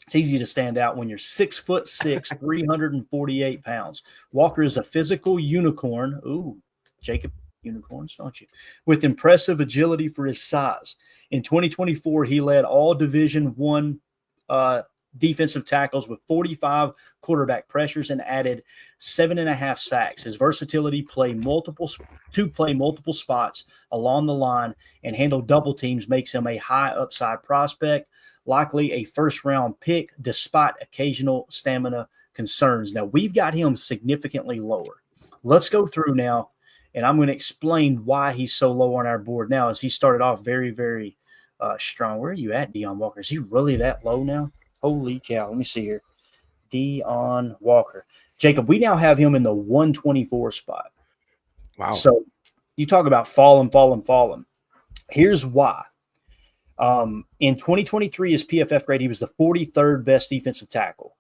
It's easy to stand out when you're 6'6", 348 pounds. Walker is a physical unicorn. Ooh, Jacob, unicorns, don't you? With impressive agility for his size. In 2024, he led all Division I defensive tackles with 45 quarterback pressures and added 7.5 sacks. His versatility to play multiple spots along the line and handle double teams makes him a high upside prospect, likely a first-round pick despite occasional stamina concerns. Now, we've got him significantly lower. Let's go through now, and I'm going to explain why he's so low on our board now, as he started off very, very strong. Where are you at, Deion Walker? Is he really that low now? Holy cow. Let me see here. Deion Walker. Jacob, we now have him in the 124 spot. Wow. So you talk about falling. Here's why. In 2023, his PFF grade, he was the 43rd best defensive tackle.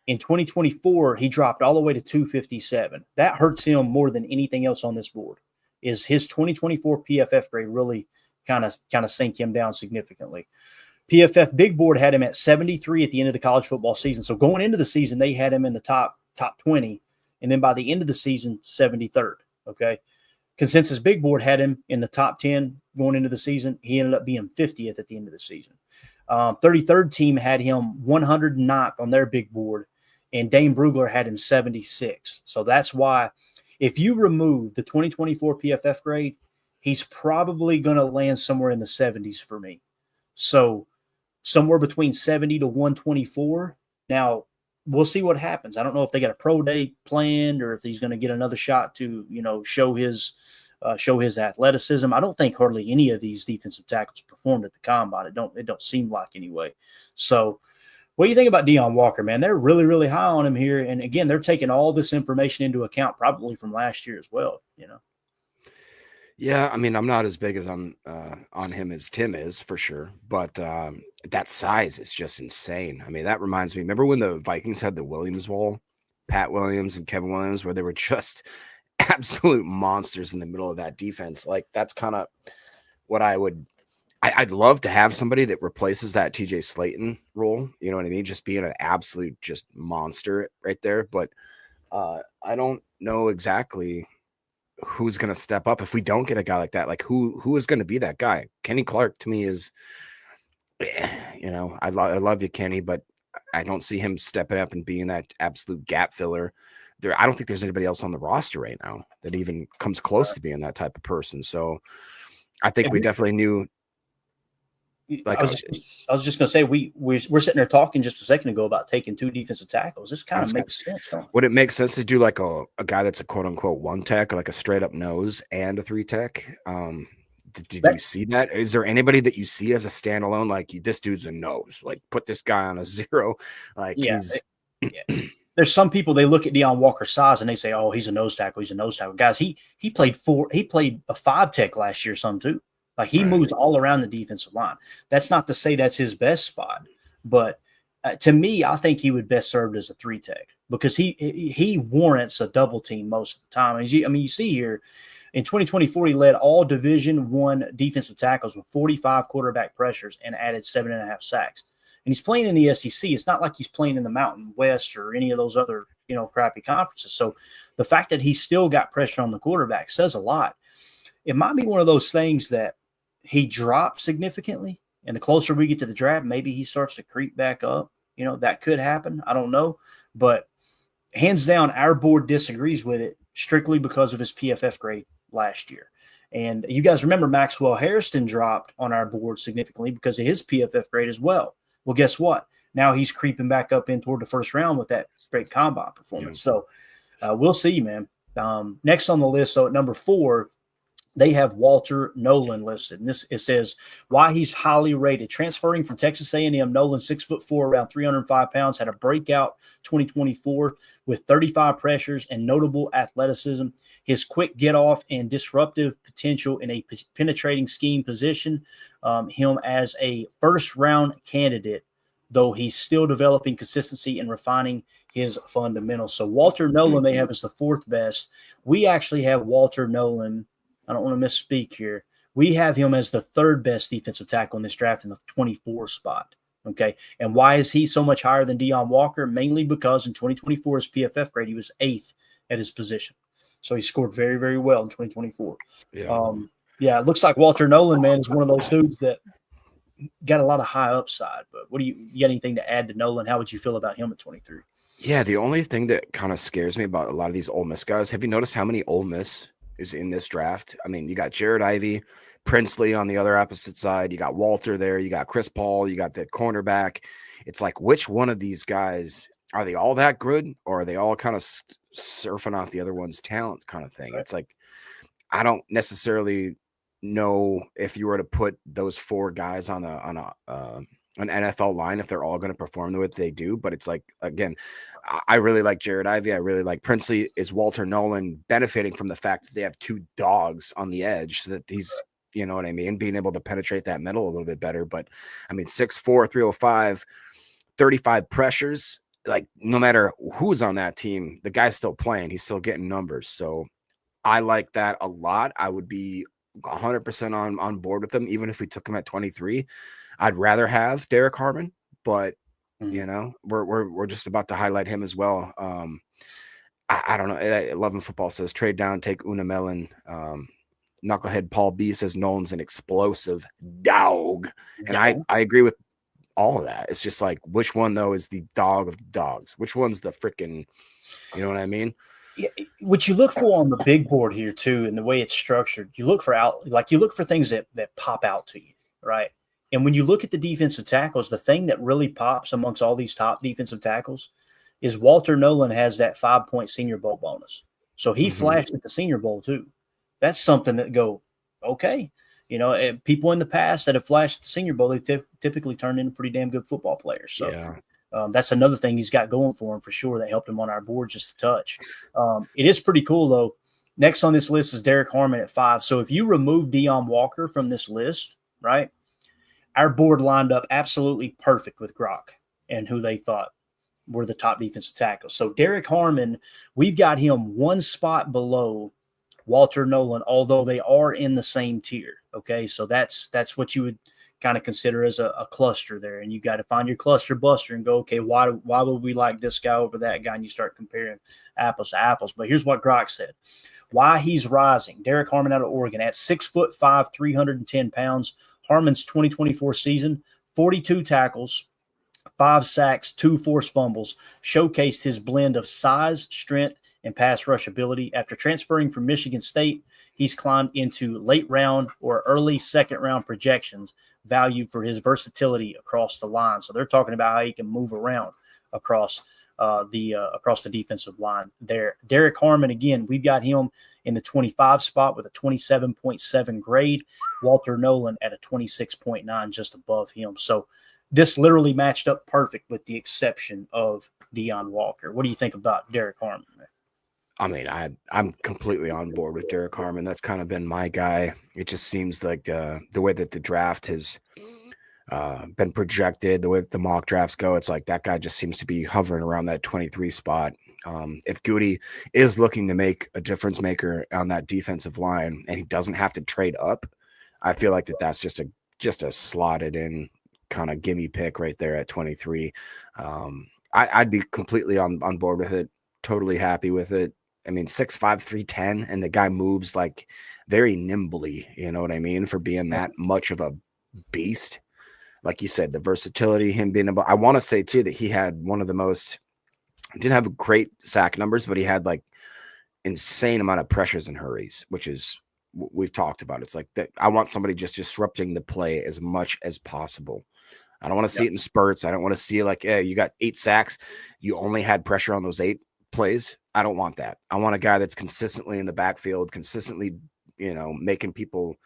In 2024, he dropped all the way to 257. That hurts him more than anything else on this board. Is his 2024 PFF grade really kind of sink him down significantly? PFF Big Board had him at 73 at the end of the college football season. So going into the season, they had him in the top 20, and then by the end of the season, 73rd. Okay. Consensus Big Board had him in the top 10 going into the season. He ended up being 50th at the end of the season. 33rd team had him 109th on their Big Board, and Dane Brugler had him 76. So that's why if you remove the 2024 PFF grade, he's probably going to land somewhere in the 70s for me. So somewhere between 70 to 124. Now, we'll see what happens. I don't know if they got a pro day planned or if he's going to get another shot to, show his athleticism. I don't think hardly any of these defensive tackles performed at the combine. It don't seem like anyway. So what do you think about Deion Walker, man? They're really, really high on him here. And again, they're taking all this information into account, probably from last year as well, Yeah, I mean, I'm not as big as on him as Tim is, for sure, but that size is just insane. I mean, that reminds me, remember when the Vikings had the Williams wall, Pat Williams and Kevin Williams, where they were just absolute monsters in the middle of that defense? Like, that's kind of what I'd love to have somebody that replaces that TJ Slayton role. You know what I mean? Just being an absolute just monster right there. But I don't know exactly who's going to step up if we don't get a guy like that. Like, who is going to be that guy? Kenny Clark to me is, I love you, Kenny, but I don't see him stepping up and being that absolute gap filler. I don't think there's anybody else on the roster right now that even comes close to being that type of person. So I think we definitely knew. Like, I was just going to say, we're sitting there talking just a second ago about taking 2 defensive tackles. This kind of makes sense, don't it? Would it make sense to do like a guy that's a quote unquote 1 tech, or like a straight up nose and a 3 tech? Did you see that? Is there anybody that you see as a standalone? Like, this dude's a nose, like put this guy on a 0. Like, There's some people, they look at Deion Walker's size and they say, oh, he's a nose tackle. He's a nose tackle. Guys, he played a 5 tech last year, some too. Like, he moves all around the defensive line. That's not to say that's his best spot, but to me, I think he would best served as a 3 tech because he warrants a double team most of the time. You see here in 2024, he led all Division I defensive tackles with 45 quarterback pressures and added 7.5 sacks. And he's playing in the SEC. It's not like he's playing in the Mountain West or any of those other, crappy conferences. So the fact that he still got pressure on the quarterback says a lot. It might be one of those things that he dropped significantly, and the closer we get to the draft, maybe he starts to creep back up. That could happen. I don't know. But hands down, our board disagrees with it strictly because of his PFF grade last year. And you guys remember Maxwell Harrison dropped on our board significantly because of his PFF grade as well. Well, guess what? Now he's creeping back up in toward the first round with that straight combine performance. Yeah. So we'll see, man. Next on the list, so at number 4, they have Walter Nolan listed. And it says why he's highly rated. Transferring from Texas A&M, Nolan, 6'4", around 305 pounds, had a breakout 2024 with 35 pressures and notable athleticism. His quick get-off and disruptive potential in a penetrating scheme position him as a first-round candidate, though he's still developing consistency and refining his fundamentals. So Walter Nolan they have as the 4th best. We actually have Walter Nolan, I don't want to misspeak here, we have him as the 3rd best defensive tackle in this draft in the 24 spot. Okay. And why is he so much higher than Deion Walker? Mainly because in 2024's PFF grade, he was 8th at his position. So he scored very, very well in 2024. Yeah. It looks like Walter Nolan, man, is one of those dudes that got a lot of high upside. But what do you got anything to add to Nolan? How would you feel about him at 23? Yeah. The only thing that kind of scares me about a lot of these Ole Miss guys, have you noticed how many Ole Miss is in this draft? I mean, you got Jared Ivey, Princely on the other opposite side. You got Walter there. You got Chris Paul. You got the cornerback. It's like, which one of these guys, are they all that good, or are they all kind of surfing off the other one's talent kind of thing. Right. It's like, I don't necessarily know if you were to put those 4 guys on an NFL line, if they're all going to perform the way they do. But it's like, again, I really like Jared Ivey. I really like Princely. Is Walter Nolan benefiting from the fact that they have 2 dogs on the edge, so that he's, you know what I mean, being able to penetrate that middle a little bit better. But I mean, 6'4", 305, 35 pressures. Like, no matter who's on that team, the guy's still playing. He's still getting numbers. So I like that a lot. I would be 100% on board with them, even if we took him at 23. I'd rather have Derek Harmon, but you know, we're just about to highlight him as well. I don't know. 11 Football says trade down, take Una Mellon. Knucklehead Paul B says Nolan's an explosive dog, and I agree with all of that. It's just like, which one though is the dog of dogs? Which one's the freaking, you know what I mean? Yeah, what you look for on the big board here too, and the way it's structured, you look for things that pop out to you, right? And when you look at the defensive tackles, the thing that really pops amongst all these top defensive tackles is Walter Nolan has that 5-point Senior Bowl bonus. So he flashed at the Senior Bowl too. That's something that go, okay. You know, people in the past that have flashed at the Senior Bowl, they typically turned into pretty damn good football players. So that's another thing he's got going for him for sure that helped him on our board just a touch. It is pretty cool, though. Next on this list is Derek Harmon at 5. So if you remove Deion Walker from this list, right, our board lined up absolutely perfect with Grok and who they thought were the top defensive tackles. So Derek Harmon, we've got him 1 spot below Walter Nolan, although they are in the same tier. Okay, so that's what you would kind of consider as a cluster there, and you got to find your cluster buster and go, okay, why would we like this guy over that guy? And you start comparing apples to apples. But here's what Grok said: why he's rising. Derek Harmon out of Oregon at 6'5", 310 pounds. Harmon's 2024 season, 42 tackles, 5 sacks, 2 forced fumbles, showcased his blend of size, strength, and pass rush ability. After transferring from Michigan State, he's climbed into late round or early second round projections valued for his versatility across the line. So they're talking about how he can move around across the defensive line there. Derek Harmon, again, we've got him in the 25 spot with a 27.7 grade. Walter Nolan at a 26.9, just above him. So this literally matched up perfect with the exception of Deion Walker. What do you think about Derek Harmon, man? I mean, I'm completely on board with Derek Harmon. That's kind of been my guy. It just seems like the way that the draft has been projected, the way that the mock drafts go, it's like that guy just seems to be hovering around that 23 spot. If Goody is looking to make a difference maker on that defensive line and he doesn't have to trade up, I feel like that's just a slotted in kind of gimme pick right there at 23. I'd be completely on board with it. Totally happy with it. I mean, 6'5", 310, and the guy moves like very nimbly, you know what I mean, for being that much of a beast. Like you said, the versatility, him being able, I want to say too that he had one of the most, didn't have great sack numbers, but he had like insane amount of pressures and hurries, which is, we've talked about. It's like that. I want somebody just disrupting the play as much as possible. I don't want to see it in spurts. I don't want to see like, hey, you got 8 sacks. You only had pressure on those 8 plays. I don't want that. I want a guy that's consistently in the backfield, consistently, you know, making people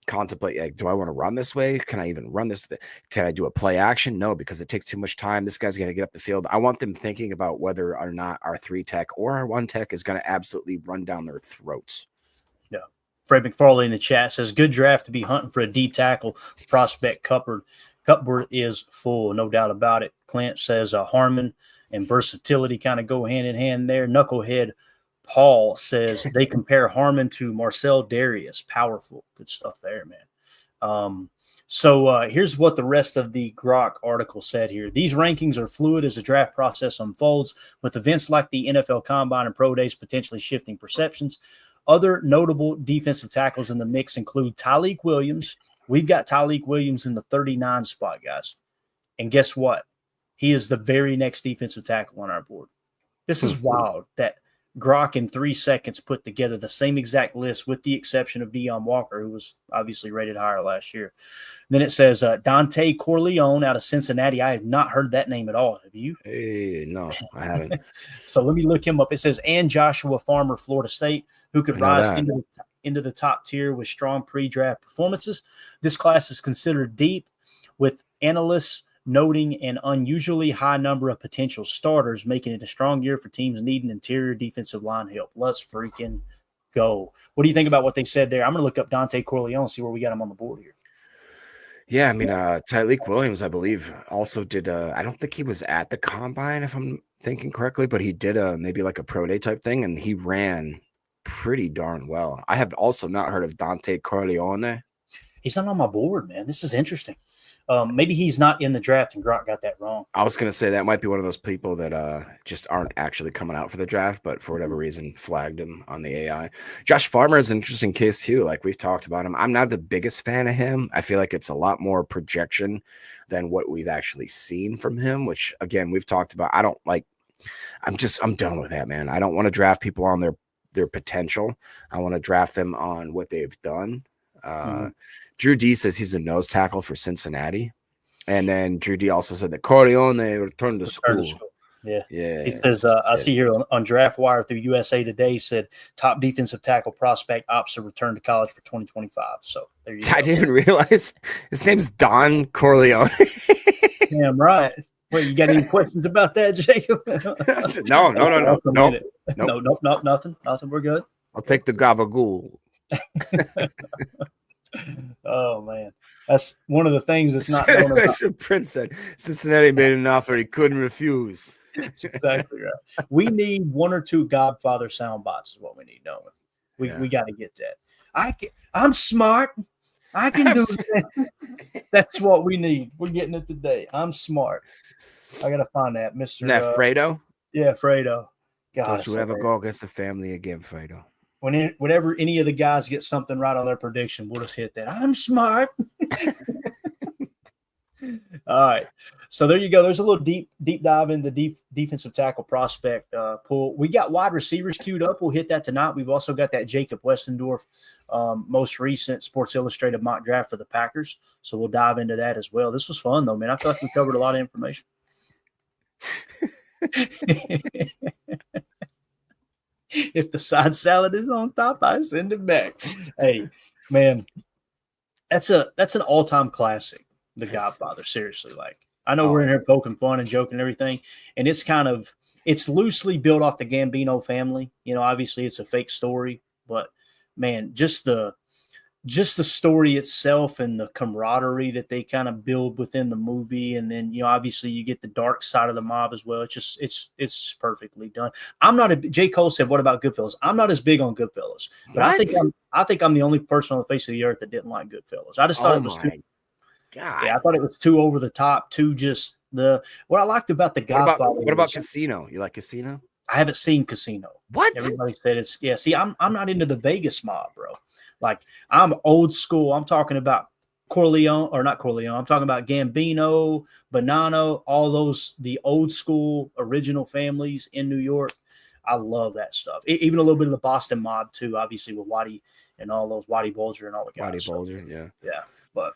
contemplate, like, do I want to run this way? Can I even run this? Can I do a play action? No, because it takes too much time. This guy's going to get up the field. I want them thinking about whether or not our 3 tech or our 1 tech is going to absolutely run down their throats. Yeah. Fred McFarley in the chat says, good draft to be hunting for a D tackle. Prospect cupboard is full, no doubt about it. Clint says Harmon and versatility kind of go hand in hand there. Knucklehead Paul says they compare Harmon to Marcel Darius. Powerful. Good stuff there, man. So here's what the rest of the Grok article said here. These rankings are fluid as the draft process unfolds, with events like the NFL Combine and Pro Days potentially shifting perceptions. Other notable defensive tackles in the mix include Tyleik Williams. We've got Tyleik Williams in the 39 spot, guys. And guess what? He is the very next defensive tackle on our board. This is wild that Grok in 3 seconds put together the same exact list with the exception of Deion Walker, who was obviously rated higher last year. Then it says Dante Corleone out of Cincinnati. I have not heard that name at all. Have you? Hey, no, I haven't. So let me look him up. It says, and Joshua Farmer, Florida State, who could rise into the top tier with strong pre-draft performances. This class is considered deep, with analysts noting an unusually high number of potential starters, making it a strong year for teams needing interior defensive line help. Let's freaking go. What do you think about what they said there? I'm going to look up Dante Corleone, see where we got him on the board here. Yeah, I mean, Tyleek Williams, I believe, also did. I don't think he was at the combine, if I'm thinking correctly, but he did maybe like a pro day type thing, and he ran pretty darn well. I have also not heard of Dante Corleone. He's not on my board, man. This is interesting. Maybe he's not in the draft, and Grok got that wrong. I was going to say that might be one of those people that just aren't actually coming out for the draft, but for whatever reason flagged him on the AI. Josh Farmer is an interesting case too. Like we've talked about him. I'm not the biggest fan of him. I feel like it's a lot more projection than what we've actually seen from him, which again, we've talked about. I'm done with that, man. I don't want to draft people on their potential. I want to draft them on what they've done. Drew D says he's a nose tackle for Cincinnati. And then Drew D also said that Corleone returned to school. Yeah. He says, I see here on Draft Wire through USA Today, said top defensive tackle prospect opts to return to college for 2025. So there you go. I didn't even realize his name's Don Corleone. Damn right. Wait, you got any questions about that, Jacob? No. Nope, nothing. We're good. I'll take the gabagool. Oh man, that's one of the things that's not known about. That's what Prince said. Cincinnati made an offer he couldn't refuse. That's exactly right. We need one or two Godfather sound bites is what we need, don't we? We got to get that. I'm smart. I can do that. That's what we need. We're getting it today. I'm smart. I got to find that, Mr. Isn't that Fredo? Yeah, Fredo. God, don't you ever go against the family again, Fredo. Whenever any of the guys get something right on their prediction, we'll just hit that. I'm smart. All right. So there you go. There's a little deep dive into defensive tackle prospect pool. We got wide receivers queued up. We'll hit that tonight. We've also got that Jacob Westendorf most recent Sports Illustrated mock draft for the Packers. So we'll dive into that as well. This was fun, though, man. I feel like we covered a lot of information. If the side salad is on top, I send it back. Hey, man, that's an all-time classic, The Godfather. Seriously, like I know we're in here poking fun and joking and everything, and it's loosely built off the Gambino family. You know, obviously it's a fake story, but man, just the story itself and the camaraderie that they kind of build within the movie. And then, you know, obviously you get the dark side of the mob as well. It's just perfectly done. J. Cole said, what about Goodfellas? I'm not as big on Goodfellas, but I think I'm the only person on the face of the earth that didn't like Goodfellas. I just thought it was too, God. Yeah, I thought it was too over the top, too just what I liked about the Godfather. What about Casino? You like Casino? I haven't seen Casino. What? Everybody said see, I'm not into the Vegas mob, bro. Like, I'm old school. I'm talking about Corleone, or not Corleone. I'm talking about Gambino, Bonanno, all those, the old school original families in New York. I love that stuff. Even a little bit of the Boston mob, too, obviously, with Whitey and all those, Whitey Bulger and all the guys. Whitey Bulger, yeah. Yeah, but.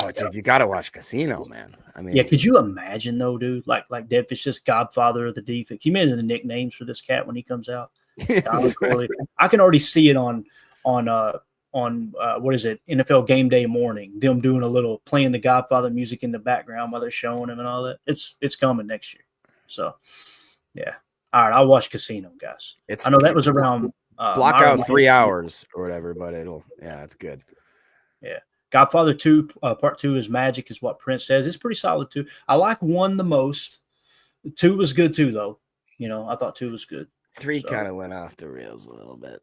Oh, dude, you got to watch Casino, man. I mean. Yeah, could you imagine, though, dude? Like Deadfish, just Godfather of the defense. Can you imagine the nicknames for this cat when he comes out? I can already see it on what is it, NFL Game Day morning, them doing a little playing the Godfather music in the background while they're showing him and all that. It's coming next year. So yeah. All right, I'll watch Casino, guys. I know that was around block out 3 hours or whatever, but it's good. Yeah. Godfather 2 part 2 is magic is what Prince says. It's pretty solid too. I like 1 the most. 2 was good too, though. You know, I thought 2 was good. 3 kind of went off the rails a little bit.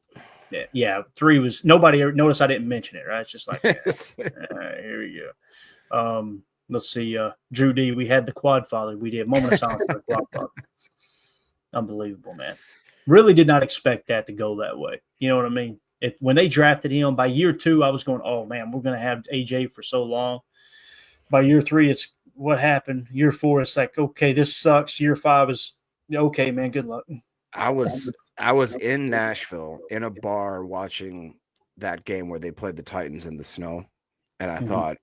Yeah, 3 was nobody noticed I didn't mention it, right? It's just like all right, here we go. Let's see, Drew D. We had the Quadfather. We did moment of silence for the Quadfather. Unbelievable, man. Really did not expect that to go that way. You know what I mean? When they drafted him by year 2, I was going, oh man, we're gonna have AJ for so long. By year 3, it's what happened. Year 4, it's like, okay, this sucks. Year 5 is okay, man. Good luck. I was in Nashville in a bar watching that game where they played the Titans in the snow, and I thought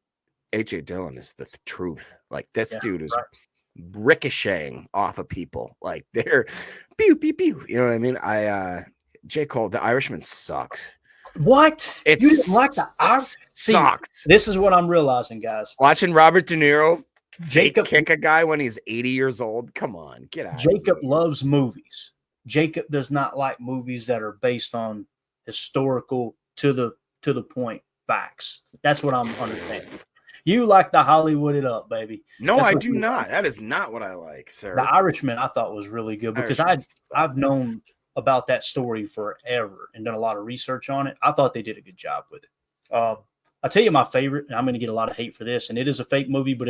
A.J. Dillon is the truth. Like this dude is ricocheting off of people, like they're pew pew pew. You know what I mean? J. Cole, The Irishman sucks. What? It you didn't like the sucks. This is what I'm realizing, guys. Watching Robert De Niro Jacob kick a guy when he's 80 years old. Come on, get out. Jacob loves movies. Jacob does not like movies that are based on historical to the point facts. That's what I'm understanding. You like the Hollywood it up, baby. No, I do not. That is not what I like, sir. The Irishman I thought was really good because I've known about that story forever and done a lot of research on it. I thought they did a good job with it. I'll tell you my favorite, and I'm going to get a lot of hate for this, and it is a fake movie, but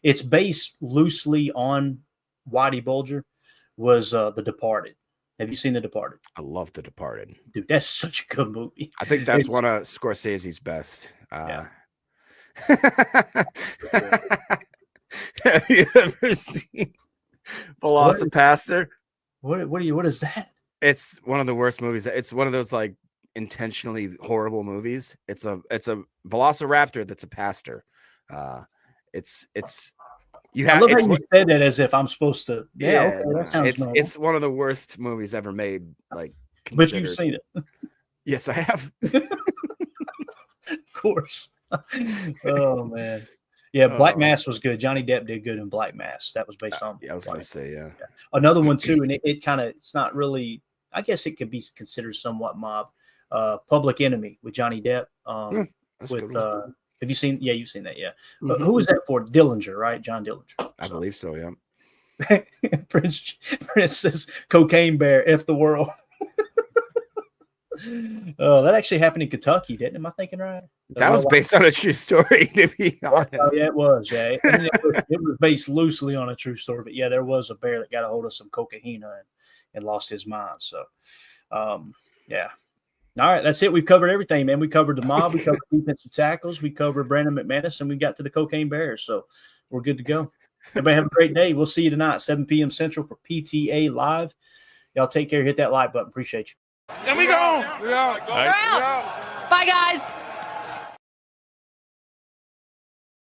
it's based loosely on Whitey Bulger, was The Departed. Have you seen The Departed? I love The Departed. Dude, that's such a good movie. I think that's one of Scorsese's best. Yeah. Have you ever seen Velocipaster? What is that? It's one of the worst movies. It's one of those like intentionally horrible movies. It's a velociraptor that's a pastor. It's you have. I love how you said that as if I'm supposed to. Yeah, okay, that sounds normal. It's one of the worst movies ever made. Like, but you've seen it. Yes, I have. Of course. Oh man. Yeah, Black Mass was good. Johnny Depp did good in Black Mass. That was based on. I was going to say, yeah. Another one too, and it kind of, it's not really. I guess it could be considered somewhat mob. Public Enemy with Johnny Depp. Have you seen? Yeah, you've seen that. Yeah. Mm-hmm. Who was that for? Dillinger, right? John Dillinger. I believe so. Yeah. Prince says, "Cocaine Bear, F the world." That actually happened in Kentucky, didn't it? Am I thinking right? That was based on a true story, to be honest. Oh, yeah, it was. Yeah, it was based loosely on a true story, but yeah, there was a bear that got a hold of some cocaine and lost his mind. So, yeah. All right, that's it. We've covered everything, man. We covered the mob, we covered defensive tackles, we covered Brandon McManus, and we got to the Cocaine Bears. So we're good to go. Everybody have a great day. We'll see you tonight, 7 p.m. Central for PTA Live. Y'all take care. Hit that like button. Appreciate you. And we go. We're out. Bye, guys.